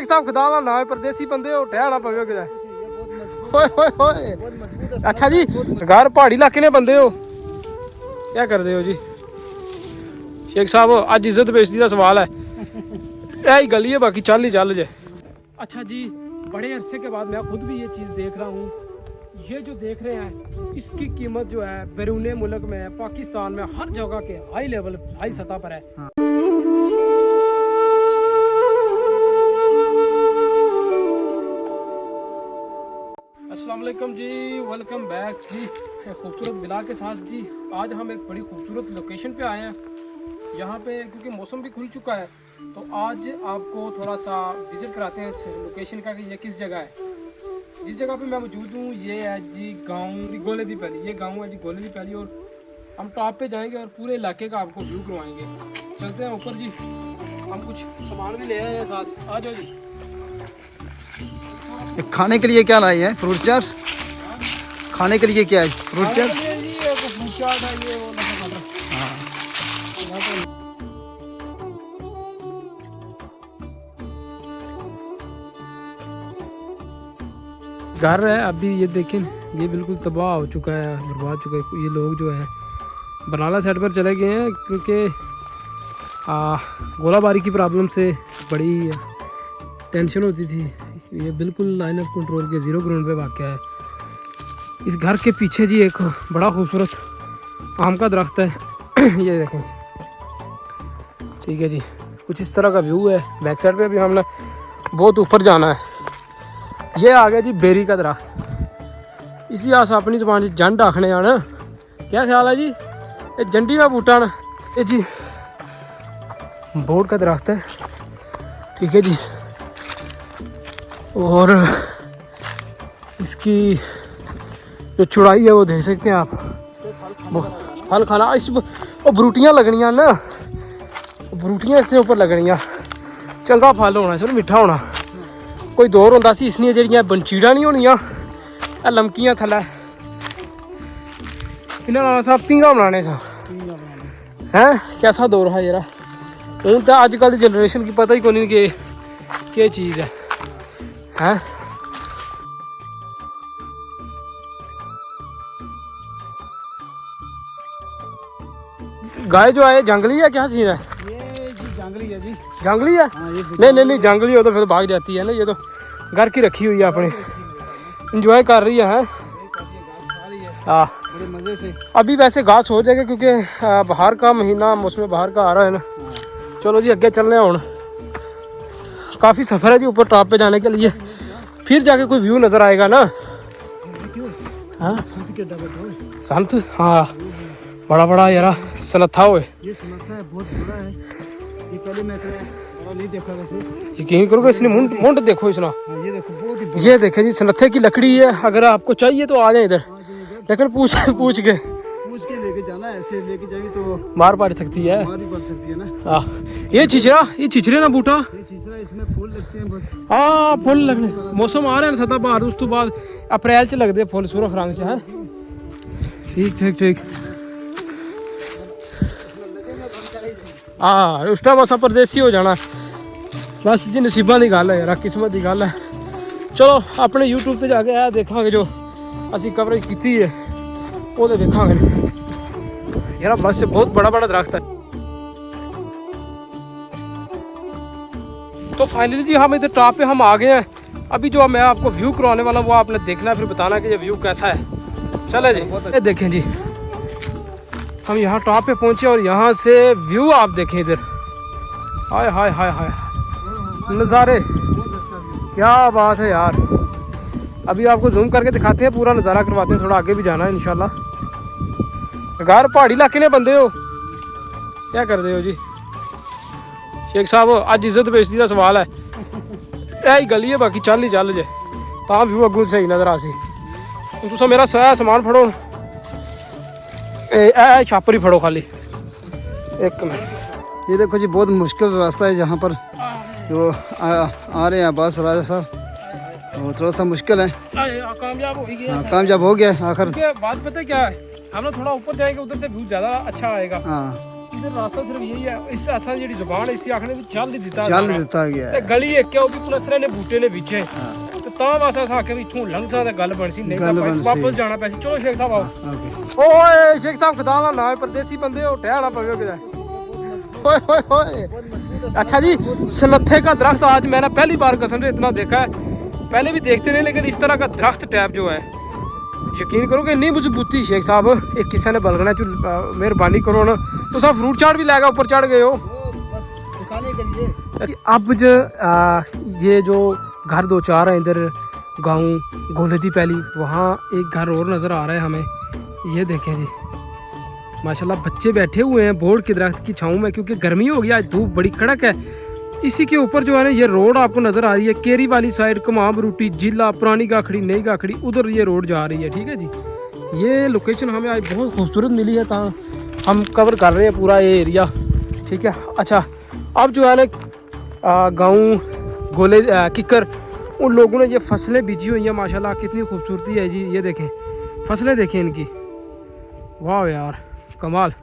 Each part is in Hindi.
साहब खुदा का नाम है, परदेसी बंदे हो ठहना पवे किधर। होए होए होए, अच्छा जी घर पहाड़ी इलाके ने बंदे हो, क्या कर रहे हो जी शेख साहब? आज इज्जत बेइज्जती का सवाल है, यही गली है, बाकी चल ही चल जे। अच्छा जी, बड़े अरसे के बाद मैं खुद भी ये चीज़ देख रहा हूँ। ये जो देख रहे हैं इसकी कीमत जो है बैरून मुल्क में, पाकिस्तान में, हर जगह के हाई लेवल, हाई सतह पर है। अस्सलाम वालेकुम जी, वेलकम बैक जी खूबसूरत बिला के साथ जी। आज हम एक बड़ी खूबसूरत लोकेशन पे आए हैं। यहाँ पे क्योंकि मौसम भी खुल चुका है तो आज आपको थोड़ा सा विज़िट कराते हैं इस लोकेशन का कि ये किस जगह है। जिस जगह पे मैं मौजूद हूँ ये है जी गांव गोले दी पैली। ये गांव है जी गोले दी पैली और हम टॉप पे जाएंगे और पूरे इलाके का आपको व्यू करवाएंगे। चलते हैं ऊपर जी, हम कुछ सामान भी ले आए हैं साथ। आ जाओ जी। खाने के लिए क्या लाए हैं? फ्रूट चाट। खाने के लिए क्या है? फ्रूट चाट। फ्रूट चाट है ये वो घर है। अभी ये देखें, ये बिल्कुल तबाह हो चुका है, बर्बाद चुका है। ये लोग जो है बनाला साइड पर चले गए हैं क्योंकि गोलाबारी की प्रॉब्लम से बड़ी टेंशन होती थी। ये बिल्कुल लाइन ऑफ कंट्रोल के ज़ीरो ग्राउंड पे वाक़या है। इस घर के पीछे जी एक बड़ा खूबसूरत आम का दरख्त है ये देखें, ठीक है जी। कुछ इस तरह का व्यू है। बैक साइड पे भी हमने बहुत ऊपर जाना है। ये आ गया जी बेरी का दरख्त। इसी अस अपनी जबान से जंड आखने आना। क्या ख्याल है जी? ये जंडी का बूटा ना, ये जी बोर्ड का दरख्त है, ठीक है जी। और इसकी जो चौड़ाई है वो देख सकते हैं आप। फल खाना इस बरूटियाँ लगनियाँ ना, बरूटियाँ इसके ऊपर लगनियाँ। चंगा फल होना, चलो मिठा होना। कोई दौर होंदा सी इसनियां जेहड़ियां बनचीड़ां नहीं होनियां, लमकियां थल्लै इन्हां नाल असां पींगा बनाने सा हैं। कैसा दौर है जरा। हूँ तो अजकल की जनरेशन की पता ही कोई नहीं कि केह् चीज़ है हैं। गाय जो है जंगली है, क्या सीन है? ये जी जंगली है जी। जंगली है? नहीं जंगली हो तो फिर भाग जाती है ना। ये तो घर की रखी हुई है अपने, इंजॉय कर रही है। हाँ बड़े मज़े से। अभी वैसे घास हो जाएगा क्योंकि बाहर का महीना, मौसम बाहर का आ रहा है ना। चलो जी अगे चलने हूँ। काफ़ी सफ़र है जी ऊपर टॉप पे जाने के लिए, फिर जाके कोई व्यू नज़र आएगा ना। हाँ संत, हाँ बड़ा बड़ा यार सनत्था हुए। ये सनत्था है, बहुत बड़ा है। ये पहले मैं नहीं देखा वैसे। यकीन करोगे इसने मुंड देखो इसना। ये देखो बहुत ही। ये देखें जी सनत्थे की लकड़ी है। अगर आपको चाहिए तो आ जाए इधर, लेकिन पूछ के लेके जाना है। ऐसे लेके जाएंगे तो मार पड़ सकती है, मार भी पड़ सकती है ना। हाँ ये छिछरे ना बूटा, ये चीज़ इसमें फूल लगते हैं बस। हाँ फुल लगने मौसम आ रहे हैं सदा बाहर, उस तो बाद अप्रैल च लगते फुल सुरख रंग च है। ठीक ठीक ठीक। हाँ उस टाइम असा परदेसी हो जाना बस जी। नसीबा की गल है यार, किस्मत की गल है। चलो अपने यूट्यूब पर जाके आया देखांगे जो असी कवरेज की है वो देखांगे यार। बस बहुत बड़ा बड़ा दरख्त है। तो फाइनली जी हम इधर टॉप पे हम आ गए हैं। अभी जो मैं आपको व्यू करवाने वाला हूँ वो आपने देखना है, फिर बताना कि ये व्यू कैसा है। चले जी ये देखें जी, हम यहाँ टॉप पे पहुँचे और यहाँ से व्यू आप देखें इधर। हाय हाय हाय हाय नज़ारे, क्या बात है यार। अभी आपको जूम करके दिखाते हैं, पूरा नज़ारा करवाते हैं। थोड़ा आगे भी जाना है इंशाल्लाह। घर पहाड़ी इलाके ने बंदे हो, क्या कर रहे हो जी शेख साहब? आज इज्जत बेइज्जती का सवाल है, यही गली है, बाकी चल ही चल जे तां व्यू अगू सही नज़र आ सी। तुम मेरा सारा समान फड़ो, ए छापर ही फड़ो खाली एक मिनट। ये देखो जी बहुत मुश्किल रास्ता है जहाँ पर जो आ रहे हैं अब्बास राजा साहब, वो थोड़ा सा मुश्किल है। कामयाब हो गया। हाँ कामयाब हो गया आखिर। बात पता है क्या है, हम लोग थोड़ा ऊपर जाएंगे, उधर से व्यू ज़्यादा अच्छा आएगा। हाँ इधर रास्ता सिर्फ यही है इस असा जेडी जुबान है इसी आखने भी चल ही दिता चल दिता गया ते गली एक है वो भी पुलिस ने बूटे ने पीछे ते ता वासा सा के भी इथों लंघ सकदा गल बनसी नहीं तां वापस जाना पैसी चलो शेख साहब आओ ओके ओए शेख साहब खुदा दा ना परदेसी बंदे हो टहना पवे किधर ओए ओए ओए अच्छा जी सनत्थे का दरख्त आज मैंने पहली बार कसम से इतना देखा है पहले भी देखते रहे लेकिन इस तरह का दरख्त टैप जो है यकीन करो कि नहीं मजबूती शेख साहब एक किसी ने बलगना मेहरबानी करो ना तो सब फ्रूट चाट भी लाएगा ऊपर चढ़ गए हो बस दुकानें करिए अब जो ये जो घर दो चार हैं इधर गाँव गोलदी पैली वहाँ एक घर और नज़र आ रहा है हमें ये देखें जी माशाल्लाह बच्चे बैठे हुए हैं बोर्ड के दरख्त की छाँव में क्योंकि गर्मी हो गई आज धूप बड़ी कड़क है इसी के ऊपर जो है ना ये रोड आपको नज़र आ रही है केरी वाली साइड कमाम बरूटी जिला पुरानी गाखड़ी नई गाखड़ी उधर ये रोड जा रही है ठीक है जी ये लोकेशन हमें आज बहुत खूबसूरत मिली है ता हम कवर कर रहे हैं पूरा ये एरिया ठीक है अच्छा अब जो है ना गाँव गोले किकर उन लोगों ने ये फसलें बीजी हुई हैं माशाल्लाह कितनी खूबसूरती है जी ये देखें फसलें देखें इनकी वाह यार कमाल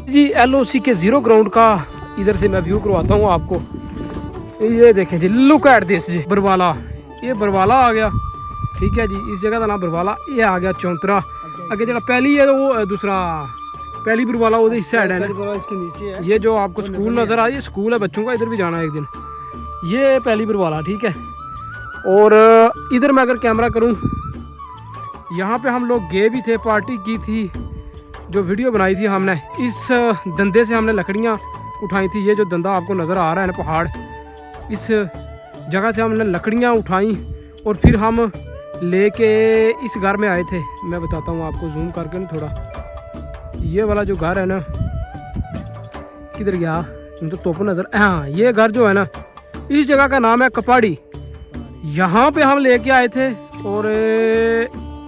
जी LOC के जीरो ग्राउंड का इधर से मैं व्यू करवाता हूँ आपको ये देखें जी लुक एट दिस जी बरवाला ये बरवाला आ गया ठीक है जी इस जगह का नाम बरवाला ये आ गया चौंतरा आगे जरा पहली है तो वो दूसरा पहली बरवाला वो इस साइड है ना इसके नीचे है ये जो आपको स्कूल नज़र आ रही है स्कूल है बच्चों का इधर भी जाना है एक दिन ये पहली बरवाला ठीक है और इधर मैं अगर कैमरा करूँ यहाँ पे हम लोग गए भी थे पार्टी की थी जो वीडियो बनाई थी हमने इस धंधे से हमने लकड़ियाँ उठाई थी ये जो धंधा आपको नज़र आ रहा है ना पहाड़ इस जगह से हमने लकड़ियाँ उठाई और फिर हम लेके इस घर में आए थे मैं बताता हूँ आपको जूम करके ना थोड़ा ये वाला जो घर है ना किधर गया तो तोप नज़र हाँ ये घर जो है ना इस जगह का नाम है कपाड़ी यहाँ पे हम लेके आए थे और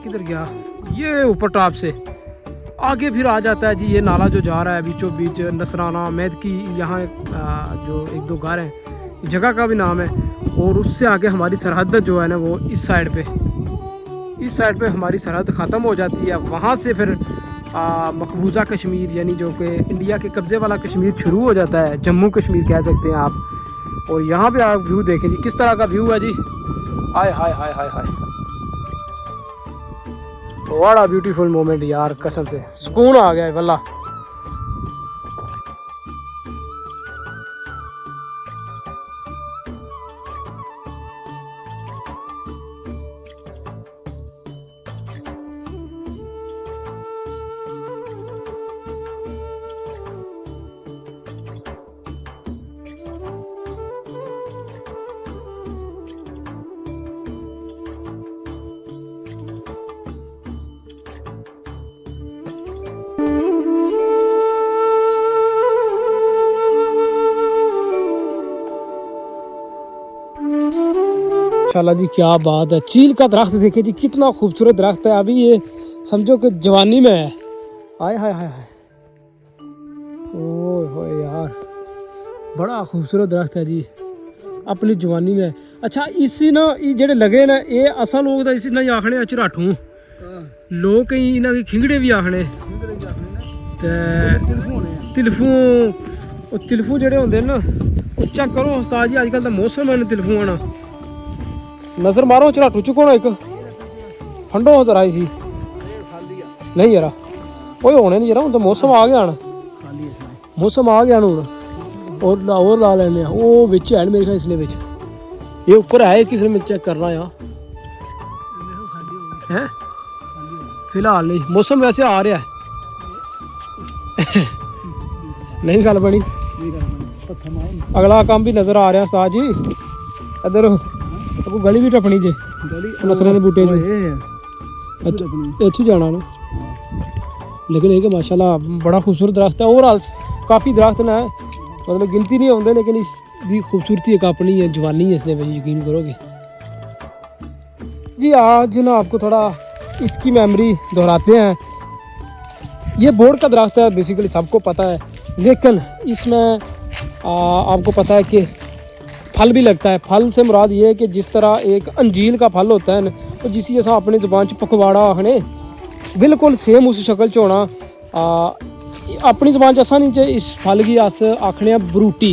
किधर गया ये ऊपर टॉप से आगे फिर आ जाता है जी ये नाला जो जा रहा है बीचों बीच नसराना मैदकी यहाँ जो एक दो घर हैं इस जगह का भी नाम है और उससे आगे हमारी सरहद जो है ना वो इस साइड पे हमारी सरहद ख़त्म हो जाती है वहाँ से फिर मकबूजा कश्मीर यानी जो कि इंडिया के कब्ज़े वाला कश्मीर शुरू हो जाता है जम्मू कश्मीर कह सकते हैं आप और यहाँ पे आप व्यू देखें जी किस तरह का व्यू है जी हाय हाय हाय हाय हाय बड़ा ब्यूटीफुल मोमेंट यार कसम से सुकून आ गया है वल्ला माशाल्लाह जी क्या बात है चील का दरख्त देखिए जी कितना खूबसूरत दरख्त है अभी ये समझो कि जवानी में है हाय हाय हाय हाय ओए होए यार बड़ा खूबसूरत दरख्त है जी अपनी जवानी में अच्छा इसी ना ये जेडे लगे ना ये असा लोग तो इसी ना आखने चराठू लोग कई इन्हों की खिंगड़े भी आखने तिलफू जेडे होंगे ना चेक करो उस्ताद जी अजकल तो मौसम है तिलफू आना नजर मारो चराटू चुको ना एक ठंडो हो आई सी नहीं यार कोई होने नहीं यार तो मौसम आ गया मौसम आ गया और ला लेने वो बिच है मेरे ख्याल इसने बिच ये ऊपर है किसी ने चेक करना यार है फिलहाल नहीं मौसम वैसे आ रहा है नहीं गल बनी अगला काम भी नजर आ रहा उस्ताद जी इधर आपको गली भी टपनी जे नसरां दे बूटे च इत्थों जाना ना। लेकिन ये कि माशाल्लाह बड़ा खूबसूरत दरख्त है। ओवरऑल काफ़ी दरख्त ना मतलब गिनती नहीं होंगे, लेकिन इसकी खूबसूरती एक अपनी है, जवानी है इसलिए भाई यकीन करोगे जी। आज ना आपको थोड़ा इसकी मेमोरी दोहराते हैं। ये बोर्ड का दरख्त है, बेसिकली सबको पता है, लेकिन इसमें आपको पता है कि फल भी लगता है। फल से मुराद ये है कि जिस तरह एक अंजीर का फल होता है ना, तो जिसी जैसा अपनी ज़बान च पखवाड़ा आखने बिल्कुल सेम उस शक्ल च होना। अपनी ज़बान च असा नहीं च इस फल की अस आखने बरूटी।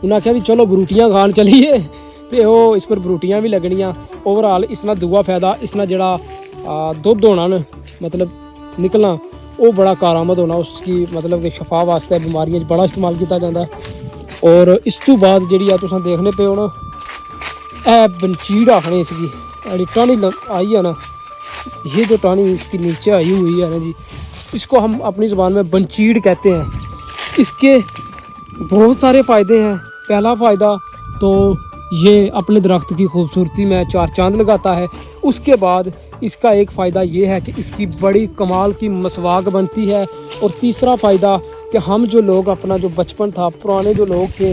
उन्हें आख्या भी चलो बरूटियां खान चलिए, तो वो इस पर बरूटियां भी लगनियां। ओवरऑल इसना दूआ फायदा, इसना जड़ा दुध होना न मतलब निकलना, वो बड़ा कारामद होना उसकी, मतलब कि शफा वास्ते बीमारियां बड़ा इस्तेमाल किया जाता है। और इस तो बाद जी तुम देखने पे हो ना, ए बनचीड़ आखने इसकी टानी आई है ना, ये जो टानी इसकी नीचे आई हुई है ना जी, इसको हम अपनी ज़बान में बनचीड़ कहते हैं। इसके बहुत सारे फ़ायदे हैं। पहला फ़ायदा तो ये अपने दरख्त की खूबसूरती में चार चांद लगाता है। उसके बाद इसका एक फ़ायदा ये है कि इसकी बड़ी कमाल की मसवाक बनती है। और तीसरा फ़ायदा कि हम जो लोग अपना जो बचपन था, पुराने जो लोग थे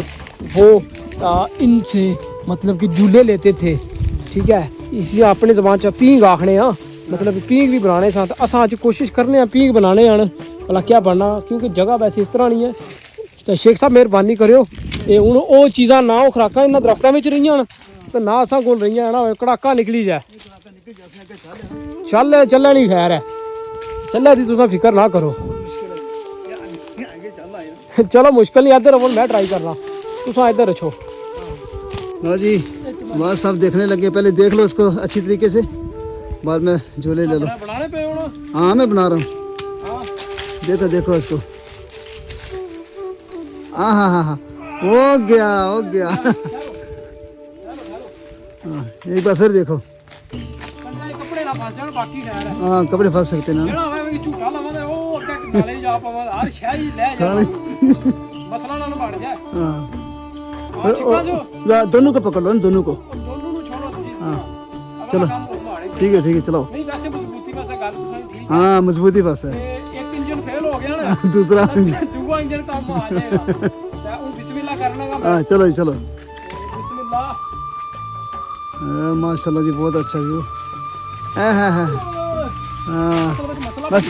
वो इनसे मतलब कि झूले लेते थे, ठीक है। इसी अपने ज़बान च पींग आखने हाँ, मतलब पींग भी बनाने सा, तो असा अज कोशिश करने पींग बनाने आन भला क्या बनना, क्योंकि जगह वैसे इस तरह नहीं है। तो शेख साहब मेहरबानी करो, ये हूँ वो चीज़ा ना वो खुराक इन्होंने दरख्तों में रही हैं तो ना असा कोल रही है ना कड़ाका निकली जाए। चल चलने नहीं खैर है, चल दी तुम फिक्र ना करो। चलो मुश्किल नहीं, इधर मैं ट्राई करना, तुम इधर रखो। हाँ जी बस सब देखने लगे, पहले देख लो उसको अच्छी तरीके से, बाद में झोले ले लो। बनाने पे हो ना? हाँ मैं बना रहा हूँ, देखो देखो इसको। हाँ हाँ हाँ हाँ हो गया हो गया। हाँ एक बार फिर देखो। कपड़े ना फंस जान, बाकी खैर है। हाँ कपड़े फंस सकते ना। जेड़ा मैं झूठा लवा दे ओ अगे नाले जा पावा, हर शय ही ले जा, मसला ना बढ़ जाए। हाँ चिका जो दोनों को पकड़ लो ना, दोनों को। दोनों को छोड़ो जी। हाँ चलो ठीक है चलो। नहीं वैसे मजबूती वैसे गल ठीक। हाँ मजबूती बस है। एक इंजन फेल हो गया ना, दूसरा दूसरा इंजन काम आ जाएगा। तो बिस्मिल्लाह करने का। हाँ चलो जी चलो। बिस्मिल्लाह। माशाल्लाह जी बहुत अच्छा व्यू। हाँ हाँ हाँ बस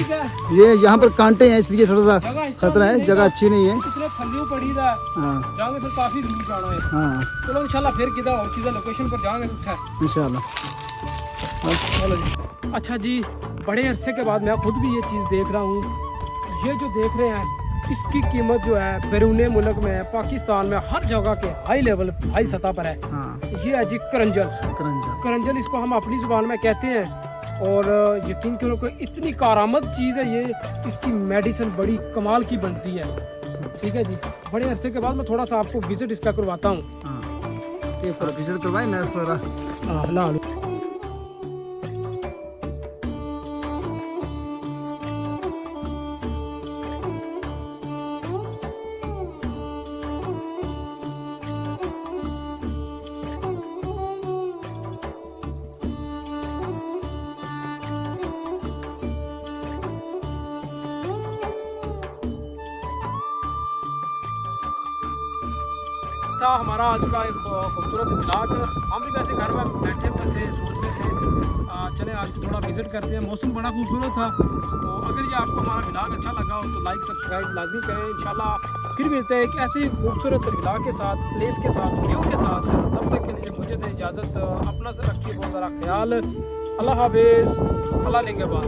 ये यहाँ पर कांटे हैं इसलिए थोड़ा सा खतरा है, जगह अच्छी नहीं है। पड़ी था। हाँ जाएंगे फिर काफी दूर जाना है। हाँ चलो इंशाल्लाह फिर किधर और किधर लोकेशन पर जाएंगे कुछ इंशाल्लाह। चलो जी। अच्छा जी, बड़े अरसे के बाद मैं खुद भी ये चीज़ देख रहा हूँ। ये जो देख रहे हैं इसकी कीमत जो है बैरून मुल्क में, पाकिस्तान में हर जगह के हाई लेवल हाई सतह पर है। हाँ ये है जी करंजल। करंजल इसको हम अपनी ज़ुबान में कहते हैं। और यकीन करो कोई इतनी कारामद चीज़ है ये, इसकी मेडिसिन बड़ी कमाल की बनती है, ठीक है जी। बड़े अरसे के बाद मैं थोड़ा सा आपको विजिट इसका करवाता हूँ। विजिट करवाए मैं इसको था हमारा आज का एक खूबसूरत व्लॉग। हम भी वैसे घर में बैठे हुए थे, सोच रहे थे चले आज थोड़ा विज़िट करते हैं। मौसम बड़ा खूबसूरत था। तो अगर ये आपको हमारा व्लॉग अच्छा लगा हो तो लाइक सब्सक्राइब लाजमी करें। इंशाल्लाह फिर मिलते हैं एक ऐसे ही खूबसूरत व्लॉग के साथ, प्लेस के साथ, व्यू के साथ। तब तक के लिए मुझे दें इजाज़त। अपना से रखिए बहुत सारा ख्याल। अल्लाह हाफिज़, अल्लाह ने के बाद।